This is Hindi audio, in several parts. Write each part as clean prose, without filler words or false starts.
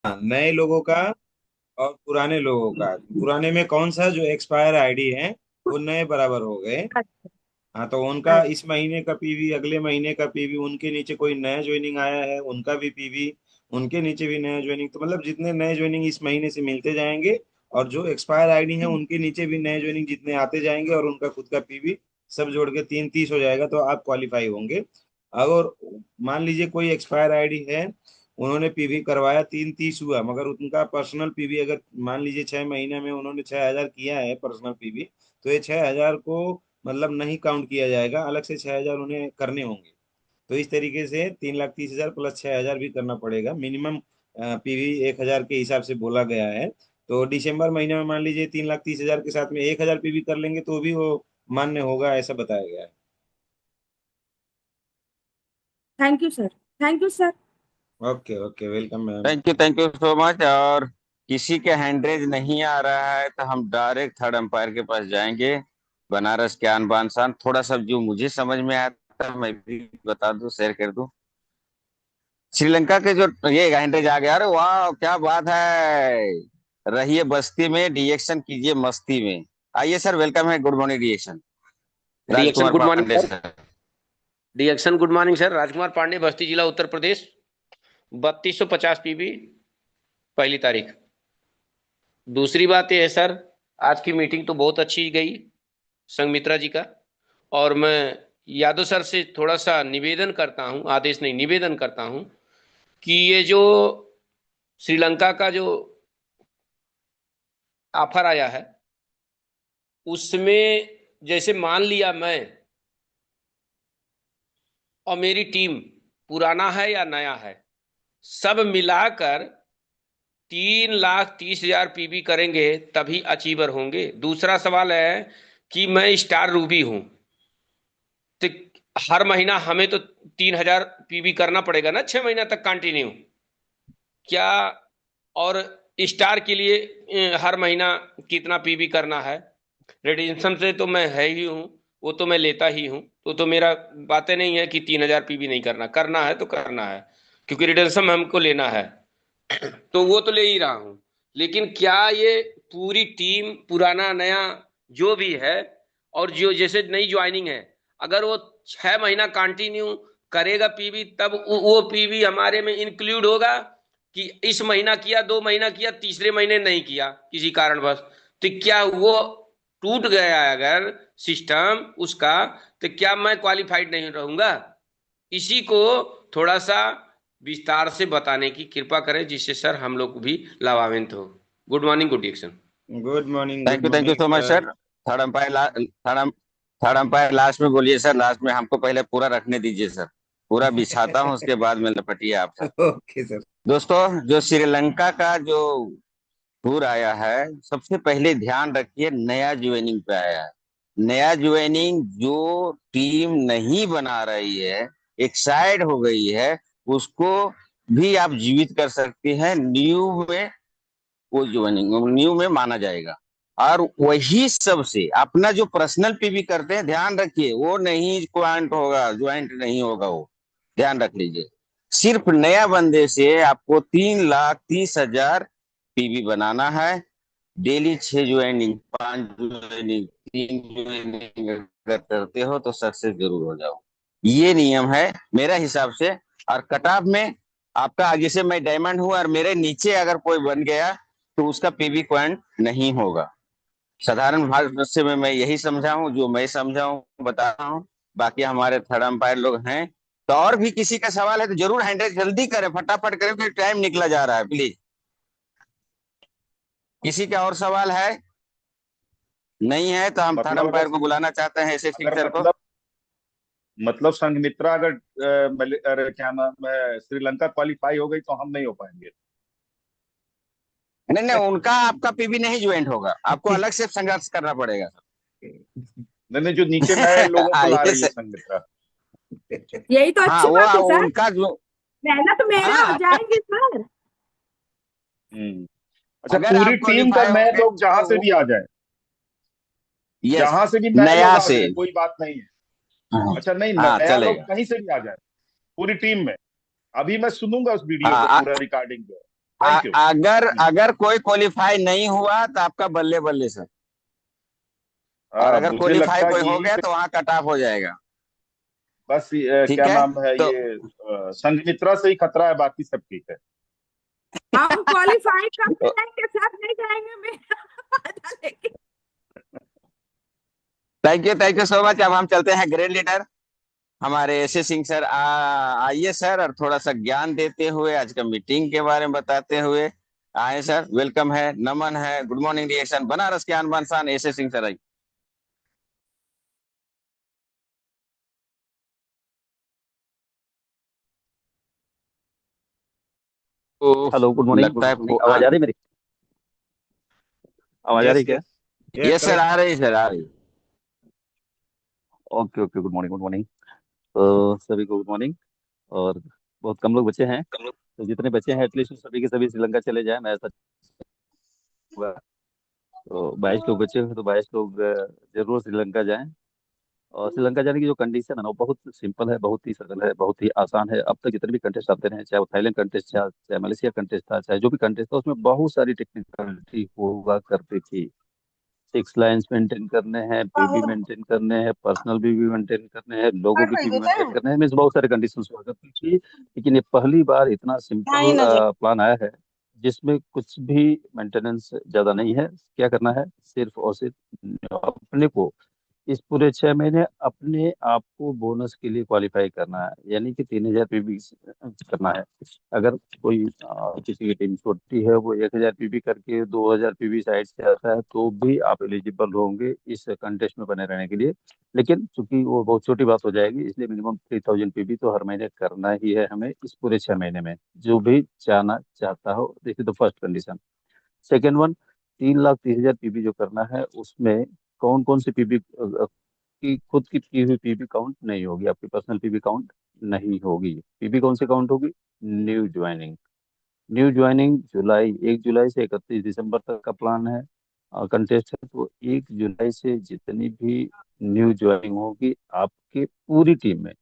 हाँ, नए लोगों का और पुराने लोगों का। पुराने में कौन सा जो एक्सपायर आईडी है वो नए बराबर हो गए। अच्छा। हाँ, तो उनका अच्छा। इस महीने का पीवी, अगले महीने का पीवी, उनके नीचे कोई नया ज्वाइनिंग आया है उनका भी पीवी, उनके नीचे भी नया ज्वाइनिंग, तो मतलब जितने नए ज्वाइनिंग इस महीने से मिलते जाएंगे, और जो एक्सपायर आईडी है उनके नीचे भी नए ज्वाइनिंग जितने आते जाएंगे, और उनका खुद का पीवी सब जोड़ के 330 हो जाएगा, तो आप क्वालिफाई होंगे। अगर मान लीजिए कोई एक्सपायर आईडी है, उन्होंने पीवी करवाया 330 हुआ, मगर उनका पर्सनल पीवी अगर मान लीजिए 6 महीने में उन्होंने 6,000 किया है पर्सनल पीवी, तो ये 6,000 को मतलब नहीं काउंट किया जाएगा, अलग से 6,000 उन्हें करने होंगे। तो इस तरीके से 3,30,000 प्लस 6,000 भी करना पड़ेगा मिनिमम। पीवी 1,000 के हिसाब से बोला गया है। तो दिसंबर महीने में मान लीजिए 3,30,000 के साथ में 1,000 पीवी कर लेंगे तो भी वो मान्य होगा, ऐसा बताया गया है। Thank you sir. Thank you sir. Okay okay, welcome ma'am. Thank you so much. और किसी के हैंडरेज नहीं आ रहा है तो हम डायरेक्ट थर्ड अंपायर के पास जाएंगे। बनारस के आन बान शान, थोड़ा सा जो मुझे समझ में आता है मैं भी बता दूं, शेयर कर दूं। श्रीलंका के जो ये हैंडरेज आ गया, अरे वाह क्या बात है। रहिए बस्ती में, रिएक्शन कीजिए मस्ती में। आइए सर, वेलकम है, good morning reaction. Reaction Rajkumar good morning Pandey sir. Sir. Reaction good morning sir. Rajkumar Pandey, Basti जिला, उत्तर प्रदेश। 3250 पीबी, पहली तारीख। दूसरी बात यह है सर, आज की मीटिंग तो बहुत अच्छी गई संघमित्रा जी का। और मैं यादव सर से थोड़ा सा निवेदन करता हूं, आदेश नहीं निवेदन करता हूं, कि ये जो श्रीलंका का जो ऑफर आया है उसमें, जैसे मान लिया मैं और मेरी टीम, पुराना है या नया है, सब मिलाकर 3,30,000 पीबी करेंगे तभी अचीवर होंगे। दूसरा सवाल है कि मैं स्टार रूबी हूं, तो हर महीना हमें तो 3,000 पीबी करना पड़ेगा ना, 6 महीना तक कंटिन्यू। क्या? और स्टार के लिए हर महीना कितना पीबी करना है? रेडिएशन से तो मैं है ही हूँ, वो तो मैं लेता ही हूँ, तो मेरा बातें नहीं है कि 3,000 पीबी नहीं करना, करना है तो करना है, क्योंकि रेडिएशन हमको लेना है। तो वो तो ले ही रहा हूं। लेकिन क्या ये पूरी टीम, पुराना नया जो भी है, और जो जैसे नई ज्वाइनिंग है, अगर वो 6 महीना कंटिन्यू करेगा पीवी, तब वो पीवी हमारे में इंक्लूड होगा? कि इस महीना किया, 2 महीना किया, तीसरे महीने नहीं किया किसी कारणवश, तो क्या वो टूट गया अगर सिस्टम उसका, तो क्या मैं क्वालिफाइड नहीं रहूंगा? इसी को थोड़ा सा विस्तार से बताने की कृपा करें, जिससे सर हम लोग भी लाभान्वित हो। Good morning, good diction. Good morning, good thank you morning so much sir. Sir. Third umpire third umpire last में बोलिए सर, लास्ट में हमको पहले पूरा रखने दीजिए सर। पूरा बिछाता हूँ, उसके बाद में लपटिए आप सर। Okay sir. दोस्तों, जो श्रीलंका का जो टूर आया है, सबसे पहले ध्यान रखिए नया ज्वाइनिंग पे आया है। नया ज्वाइनिंग जो टीम नहीं बना रही है, एक साइड हो गई है, उसको भी आप जीवित कर सकते हैं न्यू में। वो ज्वाइनिंग न्यू में माना जाएगा। और वही सबसे अपना जो पर्सनल पे भी करते हैं, ध्यान रखिए वो नहीं क्वांट होगा, ज्वाइंट नहीं होगा वो। ध्यान रख लीजिए। सिर्फ नया बंदे से आपको 3,30,000 पीवी बनाना है। डेली 6 ज्वाइनिंग, 5 ज्वाइनिंग, 3 ज्वाइनिंग अगर करते हो तो सक्सेस जरूर हो जाओ। ये नियम है मेरा हिसाब से। और कट ऑफ में आपका, जैसे मैं डायमंड हूं और मेरे नीचे अगर कोई बन गया तो उसका पीवी पॉइंट नहीं होगा। साधारण भाषा में मैं यही समझा हूँ, जो मैं समझा हूँ बता रहा हूँ। बाकी हमारे थर्ड अंपायर लोग हैं, तो और भी किसी का सवाल है तो जरूर हैंडल जल्दी करें, फटाफट करें, क्योंकि टाइम निकला जा रहा है, प्लीज। किसी का और सवाल है? नहीं है तो हम थर्ड मतलब अंपायर को बुलाना चाहते हैं, एस सिंह अगर सर को। मतलब संघमित्रा अगर अरे क्या नाम है, श्रीलंका क्वालिफाई हो गई तो हम नहीं हो पाएंगे। नहीं नहीं, उनका आपका पीवी नहीं ज्वाइंट होगा, आपको अलग से संघर्ष करना पड़ेगा। नहीं नहीं, जो नीचे नए लोगों को ला आइए रही है सर। संघमित्रा। यही तो हाँ अच्छी वो बात है सर। उनका जो, मेहनत मेरा हो हाँ जाएगी सर। हम्म। अच्छा, अगर पूरी आप टीम का क्वालिफाई नए होंगे लोग जहां से तो। भी आ जाए, यस। जहां से भी नए नया लोग आ से। जाए, कोई बात नहीं है। हाँ अच्छा, नहीं, हाँ, नया लोग चलेगा। कहीं से भी आ जाए, पूरी टीम में। अभी मैं सुनूंगा उस वीडियो को, हाँ पूरा रिकॉर्डिंग को। Thank you. अगर अगर कोई क्वालिफाई नहीं हुआ तो आपका बल्ले बल्ले सर, और अगर मुझे क्वालिफाई लगता है कोई कि हो यहीं गया पे तो वहां कट ऑफ हो जाएगा। बस ठीक क्या है। नाम है तो ये संघमित्रा से ही खतरा है, बाकी सब ठीक है। हम क्वालिफाई करते जाएंगे सर, नहीं जाएंगे मेरा वादा लेके। Thank you so much. अब हम चलते हैं ग्रेड लीडर हमारे एस सिंह सर। आइए सर, और थोड़ा सा ज्ञान देते हुए आज का मीटिंग के बारे में बताते हुए आए सर। वेलकम है, नमन है, गुड मॉर्निंग रिएक्शन, बनारस के आन बान शान एस सिंह सर। आइए। तो हेलो, गुड मॉर्निंग, लगता है आवाज आ रही है मेरी? आवाज आ रही यस है क्या? यस, यस ये सर करेक्ट। आ रही सर, आ रही। Okay okay, good morning good morning. तो सभी को गुड मॉर्निंग। और बहुत कम लोग बचे हैं, तो जितने बचे हैं एटलीस्ट सभी के सभी श्रीलंका चले जाएं, मैं ऐसा चाहूंगा। तो 22 लोग बचे हुए, तो 22 लोग जरूर श्रीलंका जाएं। और श्रीलंका जाने की जो कंडीशन है ना, वो बहुत सिंपल है, बहुत ही सरल है, बहुत ही आसान है। अब तक जितने भी कंटेस्ट आते रहे, चाहे वो थाईलैंड कंटेस्ट था, चाहे मलेशिया कंटेस्ट था, चाहे जो भी कंटेस्ट था, उसमें बहुत सारी टेक्निकलिटी हुआ करती थी। 6 लाइन्स मेंटेन करने हैं, पीबी मेंटेन करने हैं, पर्सनल बीबी मेंटेन करने हैं, लोगों के पीबी मेंटेन करने हैं, मीन्स बहुत सारे कंडीशंस हुआ करती थी। लेकिन ये पहली बार इतना सिंपल प्लान आया है, जिसमें कुछ भी मेंटेनेंस ज्यादा नहीं है। क्या करना है, सिर्फ और सिर्फ अपने को इस पूरे 6 महीने अपने आप को बोनस के लिए क्वालिफाई करना है, यानी कि 3,000 पीबी करना है। अगर कोई किसी की टीम छोटी है, वो 1,000 पीबी करके 2,000 पीबी साइड से आता है, तो भी आप एलिजिबल होंगे इस कंटेस्ट में बने रहने के लिए। लेकिन चूंकि वो बहुत छोटी बात हो जाएगी, इसलिए मिनिमम 3,000 पीबी तो हर महीने करना ही है हमें इस पूरे 6 महीने में, जो भी जाना चाहता हो। This is the first condition. Second one, 3,30,000 PB जो करना है, उसमें कौन कौन सी पीबी की खुद की हुई पीबी काउंट नहीं होगी, आपकी पर्सनल पीबी काउंट नहीं होगी। पीबी कौन सी काउंट होगी? New joining. न्यू ज्वाइनिंग जुलाई 1 जुलाई से 31 दिसंबर तक का प्लान है, कंटेस्ट है। तो 1 जुलाई से जितनी भी न्यू ज्वाइनिंग होगी आपके पूरी टीम में,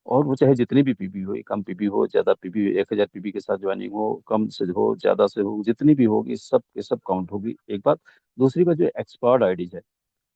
और वो चाहे जितनी भी पीबी हो, कम पीबी हो, ज्यादा पीबी हो, 1,000 पीबी के साथ ज्वाइनिंग हो, कम से हो, ज्यादा से हो, जितनी भी होगी सब के सब काउंट होगी। एक बात। दूसरी बात, जो एक्सपायर्ड आईडी है,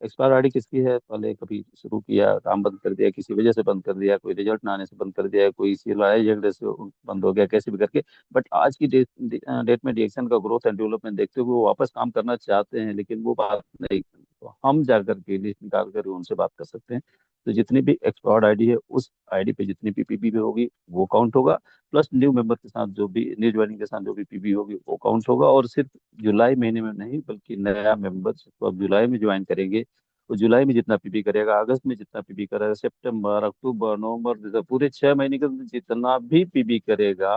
एक्सपायर आईडी किसकी है? पहले कभी शुरू किया, काम बंद कर दिया, किसी वजह से बंद कर दिया, कोई रिजल्ट ना आने से बंद कर दिया, कोई सीएलआई झगड़े से बंद हो गया, कैसे भी करके। बट आज की डेट में डिएक्शन का ग्रोथ एंड डेवलपमेंट देखते हुए वो वापस काम करना चाहते हैं, लेकिन वो बात नहीं, तो हम जाकर के लिस्ट निकाल कर उनसे बात कर सकते हैं। तो जितनी भी एक्सपायर्ड आईडी है, उस आईडी पे जितनी भी पीबी भी होगी वो काउंट होगा, प्लस न्यू मेंबर के साथ जो भी, न्यू ज्वाइनिंग के साथ जो भी पीबी होगी वो काउंट होगा। और सिर्फ जुलाई महीने में नहीं, बल्कि नया मेंबर तो अब जुलाई में ज्वाइन करेंगे, तो जुलाई में जितना पीबी करेगा, अगस्त में जितना पीबी करेगा, सितंबर, अक्टूबर, नवंबर, दिसंबर, पूरे 6 महीने का जितना भी पीबी करेगा,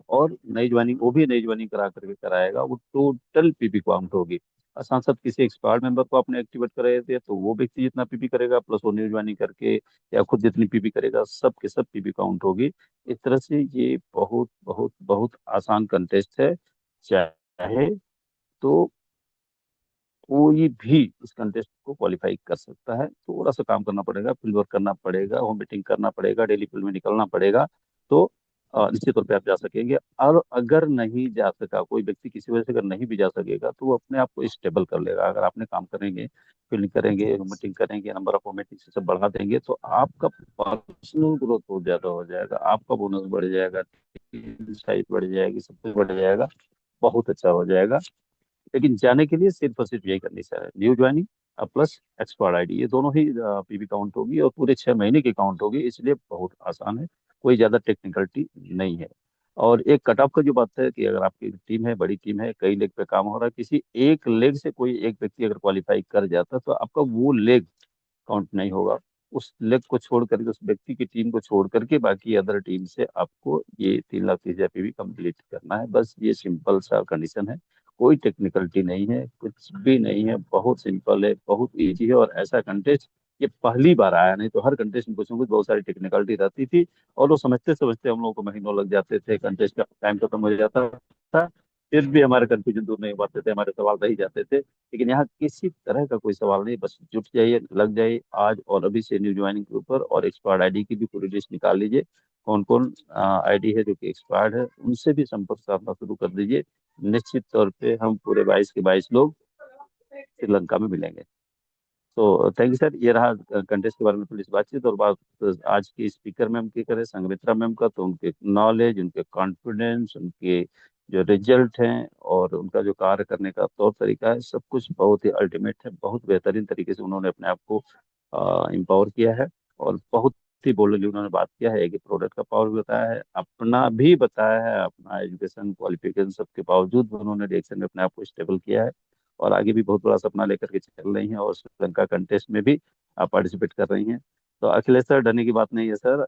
और नई ज्वाइनिंग, वो भी नई ज्वाइनिंग करा करके कराएगा, वो टोटल पीबी काउंट होगी। और साथ साथ किसी एक्सपायर्ड मेंबर को आपने एक्टिवेट कराए थे, तो वो व्यक्ति जितना पीबी करेगा, प्लस वो न्यू ज्वाइनिंग करके या खुद जितनी पीबी करेगा, सब के सब पीबी काउंट होगी। इस तरह से ये बहुत बहुत बहुत आसान कंटेस्ट है। चाहे तो कोई भी इस कंटेस्ट को क्वालिफाई कर सकता है। थोड़ा सा काम करना पड़ेगा, फील्ड वर्क करना पड़ेगा, होम मीटिंग करना पड़ेगा, डेली फील्ड में निकलना पड़ेगा। तो निश्चित तौर पे आप जा सकेंगे। और अगर नहीं जा सका कोई व्यक्ति, किसी वजह से अगर नहीं भी जा सकेगा, तो वो अपने आप को स्टेबल कर लेगा। अगर आपने काम करेंगे, फील्ड करेंगे, मीटिंग करेंगे, नंबर ऑफ मीटिंग से सब बढ़ा देंगे, तो आपका पर्सनल ग्रोथ बहुत ज्यादा हो जाएगा, आपका बोनस बढ़ जाएगा, साइज बढ़ जाएगी, सब कुछ बढ़ जाएगा, बहुत अच्छा हो जाएगा। लेकिन जाने के लिए सिर्फ और सिर्फ यही कंडीशन है, new joining plus expired ID, ये दोनों ही पीबी काउंट होगी, और पूरे 6 महीने की काउंट होगी, इसलिए बहुत आसान है, कोई ज्यादा टेक्निकलिटी नहीं है। और एक कट ऑफ का जो बात है, कि अगर आपकी टीम है, बड़ी टीम है, कई लेग पे काम हो रहा है, किसी एक लेग से कोई एक व्यक्ति अगर क्वालिफाई कर जाता है, तो आपका वो लेग काउंट नहीं होगा। उस लेग को छोड़ करके, उस व्यक्ति की टीम को छोड़ करके, बाकी अदर टीम से आपको ये 3,30,000 भी कंप्लीट करना है। बस ये सिंपल सा कंडीशन है, कोई टेक्निकलिटी नहीं है, कुछ भी नहीं है, बहुत सिंपल है, बहुत इजी है। और ऐसा कंटेस्ट ये पहली बार आया, नहीं तो हर कंटेस्ट में कुछ ना कुछ बहुत सारी टेक्निकलिटी रहती थी, और वो समझते समझते हम लोगों को महीनों लग जाते थे, कंटेस्ट का टाइम खत्म हो जाता था, फिर भी हमारे कंफ्यूजन दूर नहीं हो पाते थे, हमारे सवाल रह ही जाते थे। लेकिन यहाँ किसी तरह का कोई सवाल नहीं, बस जुट जाइए, लग जाइए आज और अभी से न्यू ज्वाइनिंग के ऊपर, और एक्सपायर्ड आईडी की भी पूरी लिस्ट निकाल लीजिए। कौन कौन आईडी है जो कि एक्सपायर्ड है, उनसे भी संपर्क साधना शुरू कर दीजिए। निश्चित तौर पे हम पूरे 22 के 22 लोग श्रीलंका में मिलेंगे। तो थैंक यू सर। ये रहा कंटेस्ट के बारे में थोड़ी सी बातचीत। और बात आज की स्पीकर मैम की करें, संघमित्रा मैम का, तो उनके नॉलेज, उनके कॉन्फिडेंस, उनके जो रिजल्ट हैं और उनका जो कार्य करने का तौर तरीका है, सब कुछ बहुत ही अल्टीमेट है। बहुत बेहतरीन तरीके से उन्होंने अपने आप को एम्पावर किया है और बहुत ही बोल्डली उन्होंने बात किया है। एक प्रोडक्ट का पावर भी बताया है, अपना भी बताया है, अपना एजुकेशन क्वालिफिकेशन सबके बावजूद भी उन्होंने रिएक्शन में अपने आप को स्टेबल किया है और आगे भी बहुत बड़ा सपना लेकर के चल रही हैं और श्रीलंका कंटेस्ट में भी आप पार्टिसिपेट कर रही हैं। तो अखिलेश सर, डरने की बात नहीं है सर।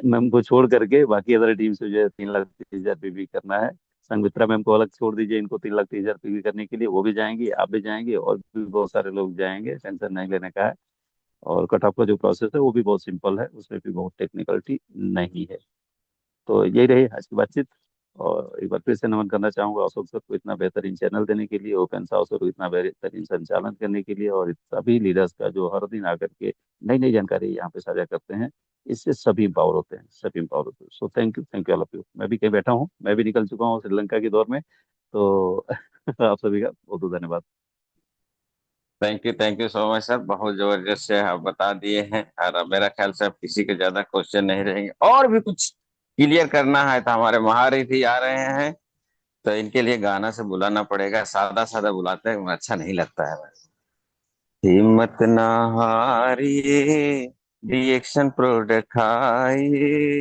मैम को छोड़ करके बाकी अदर टीम से जो है 3,30,000 पीवी करना है। संगमित्रा मैम को अलग छोड़ दीजिए, इनको 3,30,000 पीवी करने के लिए वो भी जाएंगी, आप भी जाएंगे और भी बहुत सारे लोग जाएंगे, टेंशन नहीं लेने का है। और कट ऑफ का जो प्रोसेस है वो भी बहुत सिंपल है, उसमें भी बहुत टेक्निकलिटी नहीं है। तो यही रही आज की बातचीत। और एक बार फिर से नमन करना चाहूंगा अशोक सर को इतना बेहतरीन चैनल देने के लिए, ओपन साउस को इतना बेहतरीन संचालन करने के लिए, और सभी लीडर्स का जो हर दिन आकर के नई नई जानकारी यहाँ पे साझा करते हैं। इससे सभी पावर होते हैं, सभी पावर होते हैं। So thank you all of you. मैं भी कहीं बैठा हूँ, मैं भी निकल चुका हूँ श्रीलंका के दौर में। तो आप सभी का बहुत बहुत धन्यवाद। Thank you so much sir, बहुत जबरदस्त से आप बता दिए हैं। और अब मेरा ख्याल से अब किसी के ज्यादा क्वेश्चन नहीं रहेंगे। और भी कुछ क्लियर करना है तो हमारे महारथी आ रहे हैं, तो इनके लिए गाना से बुलाना पड़ेगा। सादा सादा बुलाते हैं, अच्छा नहीं लगता है। हिम्मत ना हारिए, रिएक्शन प्रोडक्ट खाइए,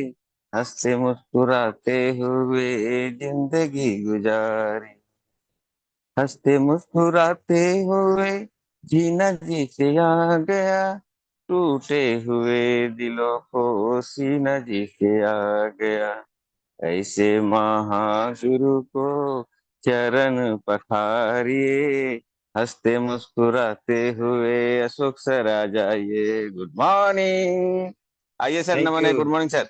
हंसते मुस्कुराते हुए जिंदगी गुजारे, हंसते मुस्कुराते हुए जीना जी से आ गया, टूटे हुए दिलों को सीना जी से आ गया, ऐसे महागुरु को चरण पखारिए, हंसते मुस्कुराते हुए अशोक सर आ जाइए। Good morning. आइए सर, थैंक नमन यू। है, good morning sir.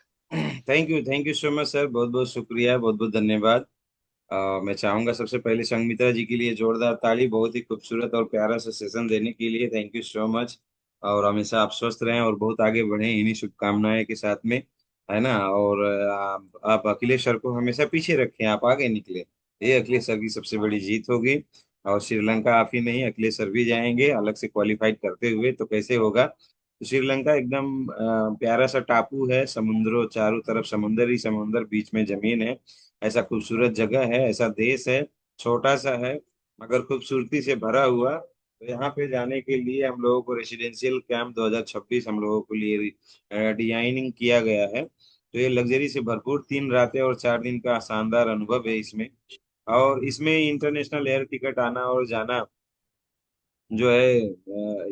Thank you so much sir, बहुत बहुत शुक्रिया, बहुत बहुत धन्यवाद। मैं चाहूंगा सबसे पहले संगमित्रा जी के लिए जोरदार ताली, बहुत ही खूबसूरत और प्यारा सा सेशन देने के लिए थैंक यू सो मच। और हमेशा आप स्वस्थ रहें और बहुत आगे बढ़ें इन्हीं शुभकामनाएं के साथ में, है ना। और आप अखिलेश सर को हमेशा पीछे रखें, आप आगे निकले, ये अखिलेश सर की सबसे बड़ी जीत होगी। और श्रीलंका आप ही नहीं, अखिलेश सर भी जाएंगे अलग से क्वालिफाइड करते हुए, तो कैसे होगा। तो श्रीलंका एकदम प्यारा सा टापू है, समुद्रों चारों तरफ समुंदर ही समुंदर, बीच में जमीन है। ऐसा खूबसूरत जगह है, ऐसा देश है, छोटा सा है मगर खूबसूरती से भरा हुआ। तो यहाँ पे जाने के लिए हम लोगों को रेसिडेंशियल कैंप 2026 हम लोगों के लिए डिजाइनिंग किया गया है। तो ये लग्जरी से भरपूर 3 रातें और 4 दिन का शानदार अनुभव है इसमें। और इसमें इंटरनेशनल एयर टिकट आना और जाना जो है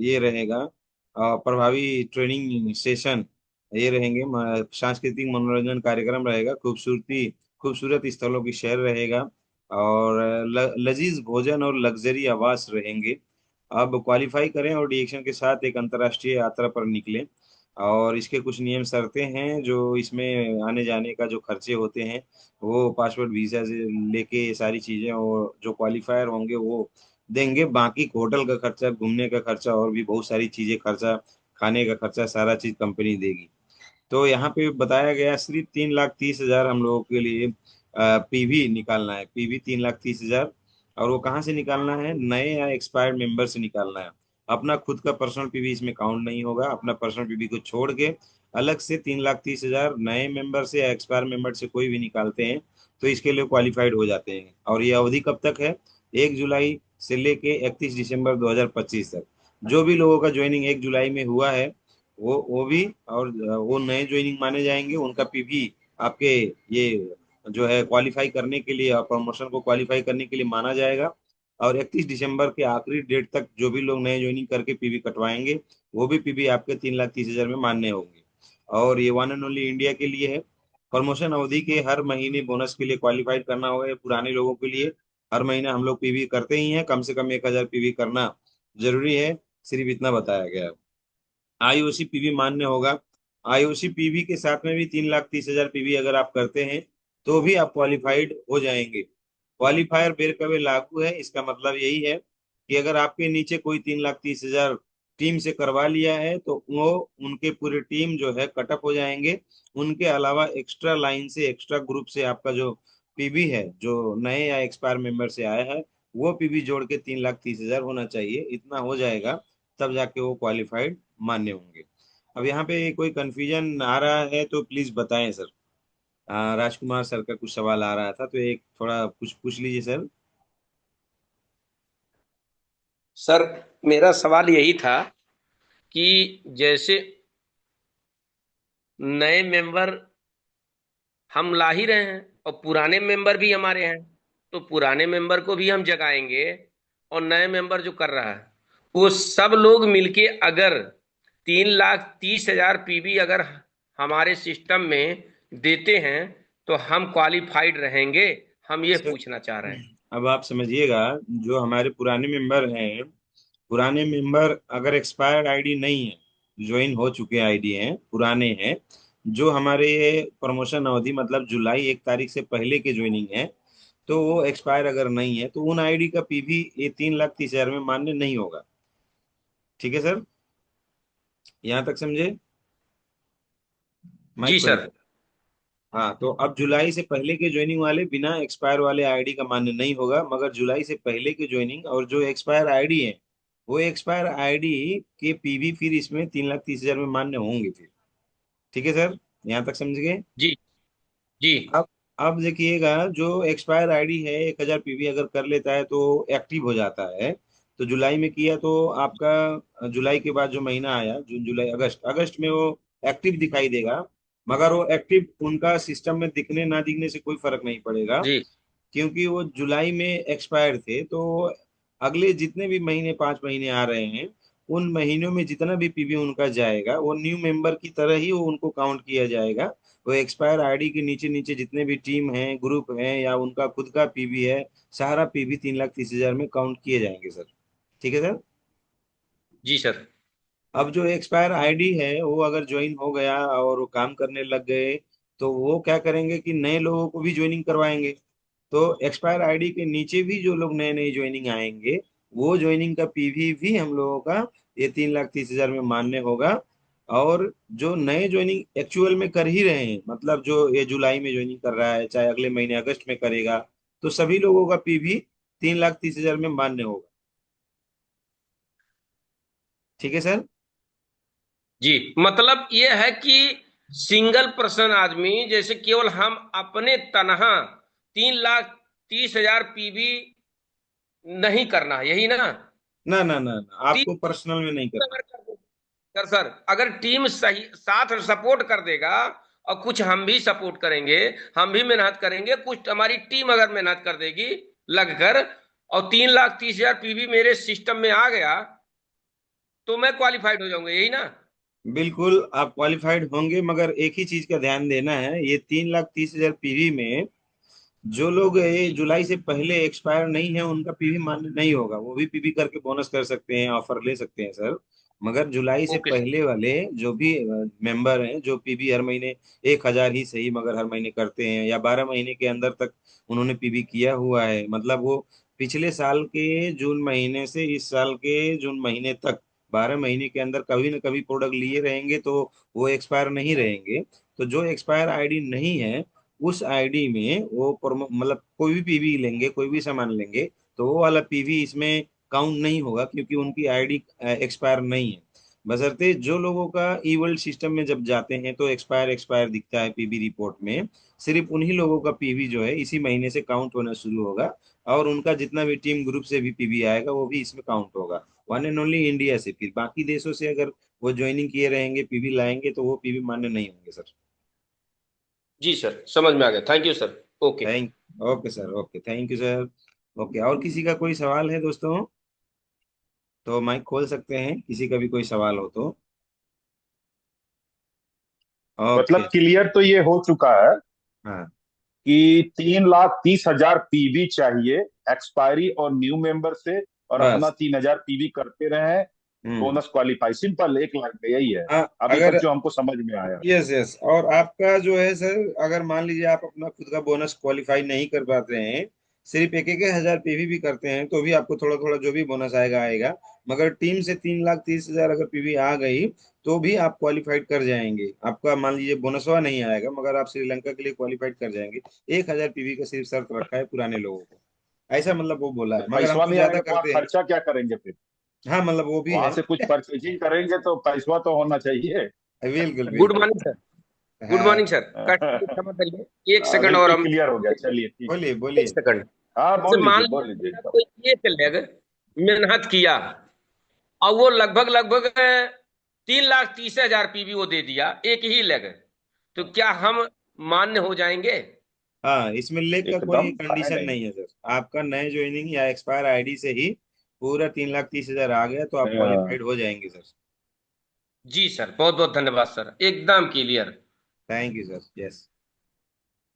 ये रहेगा। प्रभावी ट्रेनिंग सेशन ये रहेंगे, सांस्कृतिक मनोरंजन कार्यक्रम रहेगा, खूबसूरत स्थलों की सैर रहेगा, और लजीज भोजन और लग्जरी आवास रहेंगे। अब क्वालिफाई करें और डिएक्शन के साथ एक अंतर्राष्ट्रीय यात्रा पर निकलें। और इसके कुछ नियम शर्तें हैं, जो इसमें आने जाने का जो खर्चे होते हैं, वो पासपोर्ट वीजा से लेके ये सारी चीजें, और जो क्वालिफायर होंगे वो देंगे। बाकी होटल का खर्चा, घूमने का खर्चा और भी बहुत सारी चीजें खर्चा, खाने का खर्चा, सारा चीज कंपनी देगी। तो यहाँ पे बताया गया सिर्फ 3,30,000 हम लोगों के लिए पीवी निकालना है, पीवी 3,30,000। और वो कहाँ से निकालना है, नए या एक्सपायर्ड मेंबर से निकालना है। अपना खुद का पर्सनल पीवी इसमें काउंट नहीं होगा, अपना पर्सनल पीवी को छोड़ के अलग से 3,30,000 नए मेंबर से या एक्सपायर मेंबर से कोई भी निकालते हैं तो इसके लिए क्वालिफाइड हो जाते हैं। और ये अवधि कब तक है, 1 जुलाई से लेके 31 दिसंबर 2025 तक। जो भी लोगों का ज्वाइनिंग 1 जुलाई में हुआ है वो भी, और वो नए ज्वाइनिंग माने जाएंगे, उनका पीवी आपके ये जो है क्वालिफाई करने के लिए, प्रमोशन को क्वालिफाई करने के लिए माना जाएगा। और 31 दिसंबर के आखिरी डेट तक जो भी लोग नए ज्वाइनिंग करके पीवी कटवाएंगे वो भी पीवी आपके 3,30,000 में मान्य होंगे। और ये वन एंड ओनली इंडिया के लिए है। प्रमोशन अवधि के हर महीने बोनस के लिए क्वालिफाइड करना होगा, ये पुराने लोगों के लिए। हर महीने हम लोग पीवी करते ही हैं, कम से कम 1,000 पीवी करना जरूरी है, सिर्फ इतना बताया गया है। आईओसी पीवी मान्य होगा। आईओसी पीवी के साथ में भी 3,30,000 पीवी अगर आप करते हैं तो भी आप क्वालिफाइड हो जाएंगे। क्वालिफायर बेर कवे लागू है, इसका मतलब यही है कि अगर आपके नीचे कोई 3,30,000 टीम से करवा लिया है तो वो उनके पूरे टीम जो है कटअप हो जाएंगे। उनके अलावा एक्स्ट्रा लाइन से, एक्स्ट्रा ग्रुप से आपका जो पीबी है, जो नए या एक्सपायर मेंबर से आया है, वो पीबी जोड़ के 3,30,000 होना चाहिए। इतना हो जाएगा तब जाके वो क्वालिफाइड मान्य होंगे। अब यहाँ पे कोई कंफ्यूजन आ रहा है तो प्लीज बताएं सर। राजकुमार सर का कुछ सवाल आ रहा था तो एक थोड़ा कुछ पूछ लीजिए सर। सर मेरा सवाल यही था कि जैसे नए मेंबर हम ला ही रहे हैं और पुराने मेंबर भी हमारे हैं, तो पुराने मेंबर को भी हम जगाएंगे और नए मेंबर जो कर रहा है वो सब लोग मिलके अगर 3,30,000 पीबी अगर हमारे सिस्टम में देते हैं तो हम क्वालिफाइड रहेंगे। हम ये सर पूछना चाह रहे हैं। अब आप समझिएगा, जो हमारे पुराने मेंबर हैं, पुराने मेंबर अगर एक्सपायर्ड आईडी नहीं है, ज्वाइन हो चुके आईडी हैं, पुराने हैं, जो हमारे प्रमोशन अवधि मतलब जुलाई 1 तारीख से पहले के ज्वाइनिंग है, तो वो एक्सपायर अगर नहीं है तो उन आईडी का पीवी ये 3,30,000 में मान्य नहीं होगा। ठीक है सर, यहाँ तक समझे? जी माइक खोलिए सर। सर। हाँ, तो अब जुलाई से पहले के ज्वाइनिंग वाले बिना एक्सपायर वाले आईडी का मान्य नहीं होगा, मगर जुलाई से पहले के ज्वाइनिंग और जो एक्सपायर आईडी है, वो एक्सपायर आईडी के पीवी फिर इसमें 3,30,000 में मान्य होंगे फिर। ठीक है सर, यहाँ तक समझ गए? जी। जी। अब अब देखिएगा, जो एक्सपायर आईडी है 1,000 पीवी अगर कर लेता है तो एक्टिव हो जाता है। तो जुलाई में किया तो आपका जुलाई के बाद जो महीना आया, जून जुलाई अगस्त, अगस्त में वो एक्टिव दिखाई देगा। मगर वो एक्टिव उनका सिस्टम में दिखने ना दिखने से कोई फर्क नहीं पड़ेगा, जी। क्योंकि वो जुलाई में एक्सपायर थे। तो अगले जितने भी महीने, 5 महीने आ रहे हैं, उन महीनों में जितना भी पीवी उनका जाएगा वो न्यू मेंबर की तरह ही वो उनको काउंट किया जाएगा। वो एक्सपायर आईडी के नीचे नीचे जितने भी टीम हैं, ग्रुप हैं, या उनका खुद का पीवी है, सारा पीवी 3,30,000 में काउंट किए जाएंगे सर। ठीक है सर। जी सर। अब जो एक्सपायर आईडी है वो अगर ज्वाइन हो गया और वो काम करने लग गए, तो वो क्या करेंगे कि नए लोगों को भी ज्वाइनिंग करवाएंगे। तो एक्सपायर आईडी के नीचे भी जो लोग नए नए ज्वाइनिंग आएंगे, वो ज्वाइनिंग का पीवी भी हम लोगों का ये 3,30,000 में मान्य होगा। और जो नए ज्वाइनिंग एक्चुअल में कर ही रहे हैं, मतलब जो ये जुलाई में ज्वाइनिंग कर रहा है, चाहे अगले महीने अगस्त में करेगा, तो सभी लोगों का पीवी 3,30,000 में मान्य होगा। ठीक है सर। जी मतलब ये है कि सिंगल पर्सन आदमी जैसे केवल हम अपने तनहा 3,30,000 पीवी नहीं करना, यही ना? ना ना ना ना, टीम आपको पर्सनल में नहीं करना। अगर कर दे- सर अगर टीम सही साथ सपोर्ट कर देगा और कुछ हम भी सपोर्ट करेंगे, हम भी मेहनत करेंगे, कुछ हमारी टीम अगर मेहनत कर देगी लगकर, और 3,30,000 पीवी मेरे सिस्टम में आ गया तो मैं क्वालिफाइड हो जाऊंगा, यही ना? बिल्कुल आप क्वालिफाइड होंगे, मगर एक ही चीज का ध्यान देना है, ये 3,30,000 पीवी में जो लोग ये जुलाई से पहले एक्सपायर नहीं है उनका पीवी मान्य नहीं होगा। वो भी पीवी करके बोनस कर सकते हैं, ऑफर ले सकते हैं सर। मगर जुलाई से ओके सर। पहले वाले जो भी मेंबर हैं, जो पीवी हर महीने 1,000 ही सही मगर हर महीने करते हैं, या 12 महीने के अंदर तक उन्होंने पीवी किया हुआ है, मतलब वो पिछले साल के जून महीने से इस साल के जून महीने तक 12 महीने के अंदर कभी न कभी प्रोडक्ट लिए रहेंगे, तो वो एक्सपायर नहीं रहेंगे। तो जो एक्सपायर आईडी नहीं है, उस आईडी में वो मतलब कोई भी पीवी लेंगे, कोई भी सामान लेंगे, तो वो वाला पीवी इसमें काउंट नहीं होगा, क्योंकि उनकी आईडी एक्सपायर नहीं है। बशर्ते जो लोगों का ई वर्ल्ड सिस्टम में जब जाते हैं तो एक्सपायर एक्सपायर दिखता है पीवी रिपोर्ट में, सिर्फ उन्हीं लोगों का पीवी जो है इसी महीने से काउंट होना शुरू होगा। और उनका जितना भी टीम ग्रुप से भी पीवी आएगा वो भी इसमें काउंट होगा। वन एंड ओनली इंडिया से, फिर बाकी देशों से अगर वो ज्वाइनिंग किए रहेंगे, पीवी लाएंगे, तो वो पीवी मान्य नहीं होंगे सर। जी सर समझ में आ गया, thank you sir. Okay. Thank okay sir, okay, thank you sir. Okay, और किसी का कोई सवाल है दोस्तों तो माइक खोल सकते हैं, किसी का भी कोई सवाल हो तो। मतलब ओके। क्लियर तो ये हो चुका है हाँ। कि 3,30,000 पीवी चाहिए एक्सपायरी और न्यू मेंबर से, और अपना बस। 3,000 पीवी करते रहे। हम्म। बोनस क्वालिफाई, सिंपल, 1 लाख में यही है। हाँ, अभी तक अगर जो हमको समझ में आया। यस यस, और आपका जो है सर, अगर मान लीजिए आप अपना खुद का बोनस क्वालिफाई नहीं कर पाते हैं, सिर्फ एक एक हजार पीवी भी करते हैं तो भी आपको थोड़ा थोड़ा जो भी बोनस आएगा आएगा। मगर टीम से 3,30,000 अगर पीवी आ गई तो भी आप क्वालिफाइड कर जाएंगे। आपका मान लीजिए बोनसवा नहीं आएगा मगर आप श्रीलंका के लिए क्वालिफाइड कर जाएंगे। 1,000 पीवी का सिर्फ शर्त रखा है पुराने लोगों को, ऐसा मतलब वो बोला तो है, मगर हम पैसवा तो नहीं ज्यादा आएगा तो वहाँ करते हैं। खर्चा क्या करेंगे फिर? हाँ मतलब वो भी वहां है। से कुछ परचेजिंग करेंगे तो पैसवा तो होना चाहिए। बिल्कुल गुड बिल्कुल। Morning sir. गुड हाँ मॉर्निंग सर। कट क्षमा करिए, एक सेकंड और बिल्कुल हम, क्लियर हो गया, चलिए ठीक है। बोलिए एक बोलिए। सेकंड। हाँ जैसे बोल मान लीजिए, लिया बोल लीजिए मेरा एकदम। कोई एक लेग मेहनत किया और वो लगभग लगभग 3,30,000 पीवी वो दे दिया एक ही लेग, तो क्या हम मान्य हो जाएंगे? हाँ इसमें लेग का कोई एकदम काहे कंडीशन नहीं। नहीं है सर। आपका नए ज्वाइनिंग या एक्सपायर आईडी से ही पूरा 3,30,000 आ गया तो आप हाँ, क्वालिफाइड हो जाएंगे सर। जी सर, बहुत बहुत धन्यवाद सर, एकदम clear. Thank you sir. Yes.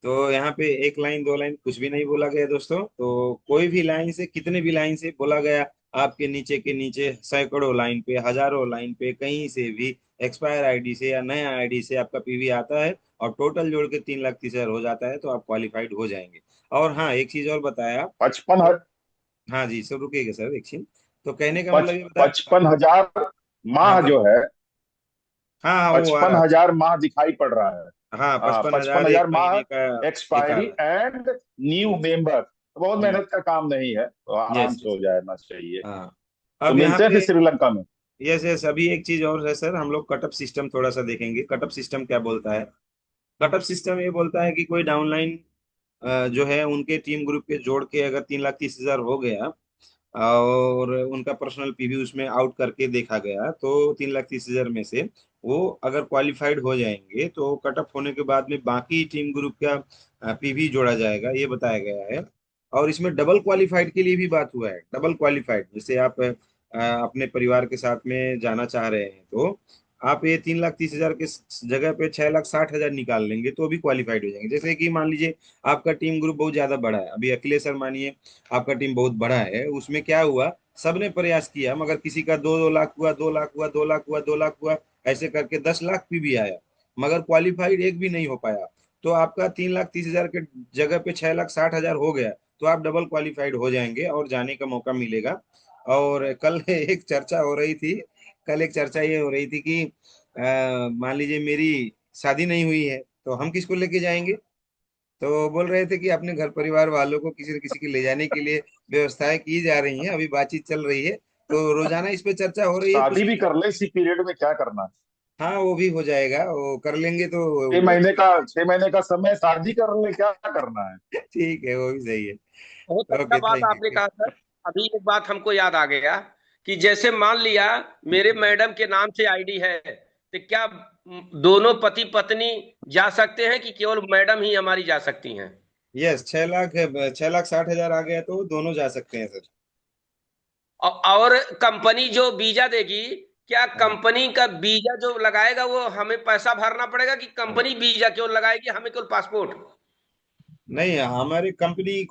तो यहाँ पे एक लाइन दो लाइन कुछ भी नहीं बोला गया दोस्तों। तो कोई भी लाइन से कितने भी लाइन से बोला गया, आपके नीचे के नीचे सैकड़ों लाइन पे हजारों लाइन पे कहीं से भी एक्सपायर आईडी से या नया आईडी से आपका पीवी आता है और टोटल जोड़ के 3,30,000 हो जाता है तो आप क्वालिफाइड हो जाएंगे। और हाँ एक चीज और बताया। 55 हाँ जी सर रुकिएगा सर एक चीज। तो कहने का पच मतलब ये बता। 55,000 हाँ माह जो है, हाँ हाँ वो आ पचपन रहा था। हजार माह दिखाई पड़ रहा है। हाँ हाँ, 55,000 55,000 एक माह महीने का दिखा एक्सपायरी रहा एंड न्यू है। मेंबर। बहुत मेहनत का काम नहीं है, तो आराम यस से यस। हो जाना चाहिए। हाँ तो अब यहाँ मिलते हैं पे। फिर श्रीलंका में। यस यस अभी एक चीज और है सर, हम लोग कटअप सिस्टम थोड़ा सा देखेंगे। कटअप सिस्टम क्या बोलता है? कटअप सिस्टम ये बोलता है कि कोई डाउनलाइन जो है उनके टीम ग्रुप के जोड़ के अगर 3,30,000 हो गया और उनका पर्सनल पीवी उसमें आउट करके देखा गया तो 3,30,000 में से वो अगर क्वालिफाइड हो जाएंगे तो कटअप होने के बाद में बाकी टीम ग्रुप का पीवी जोड़ा जाएगा, ये बताया गया है। और इसमें डबल क्वालिफाइड के लिए भी बात हुआ है। डबल क्वालिफाइड जैसे आप अपने परिवार के साथ में जाना चाह रहे हैं तो आप ये 3,30,000 के जगह पे 6,60,000 निकाल लेंगे तो भी क्वालिफाइड हो जाएंगे। जैसे कि मान लीजिए आपका टीम ग्रुप बहुत ज्यादा बड़ा है, अभी अखिलेश सर मानिए आपका टीम बहुत बड़ा है, उसमें क्या हुआ सबने प्रयास किया मगर किसी का 2-2 लाख हुआ, 2 लाख हुआ, 2 लाख हुआ, 2 लाख हुआ, ऐसे करके 10 लाख भी आया मगर क्वालिफाइड एक भी नहीं हो पाया। तो आपका 3,30,000 के जगह पे 6,60,000 हो गया तो आप डबल क्वालिफाइड हो जाएंगे और जाने का मौका मिलेगा। और कल एक चर्चा हो रही थी। कल एक चर्चा ये हो रही थी कि मान लीजिए मेरी शादी नहीं हुई है तो हम किसको लेके जाएंगे। तो बोल रहे थे कि अपने घर परिवार वालों को किसी न किसी के ले जाने के लिए व्यवस्थाएं की जा रही हैं, अभी बातचीत चल रही है। तो रोजाना इस पे चर्चा हो रही है कुछ शादी न भी कुछ। कर ले इसी पीरियड में, क्या करना है। हाँ वो भी हो जाएगा, वो कर लेंगे तो छह वो महीने का 6 महीने का समय, शादी कर ले, क्या करना है। ठीक है, वो भी सही है। बहुत अच्छा ओके बात थैंक आपने यू। कहा सर। अभी एक बात हमको याद आ गया कि जैसे मान लिया मेरे मैडम के नाम से आईडी है, तो क्या दोनों पति पत्नी जा सकते हैं कि केवल मैडम ही हमारी जा सकती हैं? यस 6,60,000 आ गया तो दोनों जा सकते हैं सर। और कंपनी जो वीजा देगी, क्या हाँ कंपनी का वीजा जो लगाएगा वो हमें पैसा भरना पड़ेगा कि कंपनी वीजा केवल लगाएगी, हमें केवल पासपोर्ट? नहीं हमारी कंपनी